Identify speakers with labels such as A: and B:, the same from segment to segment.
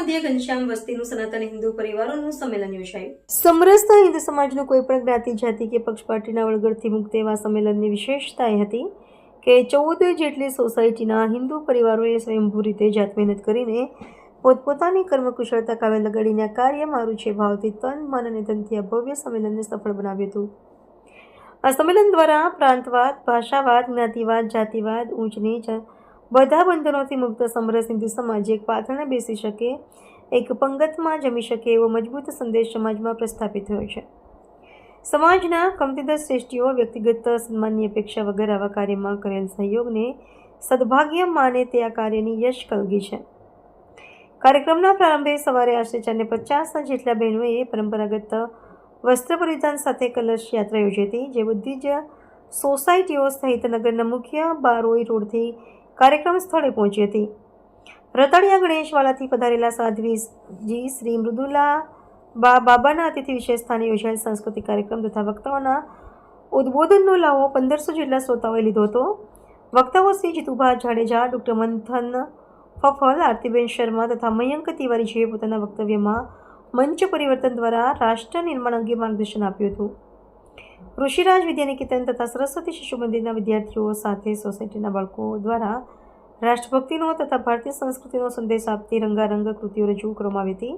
A: મધ્ય ઘનશ્યામ વસ્તીનું સનાતન હિન્દુ પરિવારોનું સંમેલન યોજાયું.
B: સમરસતા હિન્દુ સમાજનું કોઈ પણ જ્ઞાતિ જાતિ કે પક્ષ પાર્ટીના વળગડથી મુક્ત એવા સંમેલનની વિશેષતા એ હતી કે 14 જેટલી સોસાયટીના હિન્દુ પરિવારોએ સ્વયંભૂ રીતે જાત મહેનત કરીને પોતપોતાની કર્મકુશળતા કામે લગાડીને આ કાર્યમાં રૂચિ ભાવથી તન મન અને ધનથી આ ભવ્ય સંમેલનને સફળ બનાવ્યું હતું. આ સંમેલન દ્વારા પ્રાંતવાદ, ભાષાવાદ, જ્ઞાતિવાદ, જાતિવાદ, ઊંચ નીચ બધા બંધનોથી મુક્ત સમરસ હિન્દુ સમાજ એક પાથરણે બેસી શકે, એક પંગતમાં જમી શકે એવો મજબૂત સંદેશ સમાજમાં પ્રસ્થાપિત થયો છે. સમાજના કમતીદર શ્રેષ્ઠીઓ વ્યક્તિગત સન્માનની અપેક્ષા વગર આવા કાર્યમાં કરેલ સહયોગને સદભાગ્ય માને તે આ કાર્યની યશ કલગી છે. કાર્યક્રમના પ્રારંભે સવારે આશરે 450 જેટલા બહેનોએ પરંપરાગત વસ્ત્ર પરિધાન સાથે કલશ યાત્રા યોજી હતી, જે બધી જ સોસાયટીઓ સહિત નગરના મુખ્ય બારોઈ રોડથી કાર્યક્રમ સ્થળે પહોંચી હતી. રતડિયા ગણેશવાલાથી પધારેલા સાધ્વીજી શ્રી મૃદુલા બાબાના અતિથિ વિશેષ સ્થાને યોજાયેલ સાંસ્કૃતિક કાર્યક્રમ તથા વક્તાઓના ઉદ્બોધનનો લાવો 1500 જેટલા શ્રોતાઓએ લીધો હતો. વક્તાઓ શ્રી જીતુભા જાડેજા, ડૉક્ટર મંથન ફફલ, આરતીબેન શર્મા તથા મયંક તિવારીજીએ પોતાના વક્તવ્યમાં મંચ પરિવર્તન દ્વારા રાષ્ટ્ર નિર્માણ અંગે માર્ગદર્શન આપ્યું હતું. ઋષિરાજ વિદ્યાનિકેતન તથા સરસ્વતી શિશુ મંદિરના વિદ્યાર્થીઓ સાથે સોસાયટીના બાળકો દ્વારા રાષ્ટ્રભક્તિનો તથા ભારતીય સંસ્કૃતિનો સંદેશ આપતી રંગારંગ કૃતિઓ રજૂ કરવામાં આવી હતી.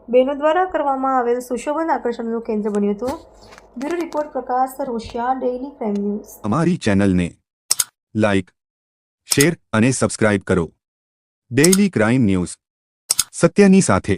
B: બહેનો દ્વારા કરવામાં આવેલ સુશોભન આકર્ષણનું કેન્દ્ર બન્યું હતું. બ્યુરો રિપોર્ટ પ્રકાશ રોશિયા, ડેઇલી ક્રાઇમ ન્યૂઝ.
C: અમારી ચેનલને લાઇક, શેર અને સબસ્ક્રાઇબ કરો. ડેઇલી ક્રાઇમ ન્યૂઝ, સત્યની સાથે.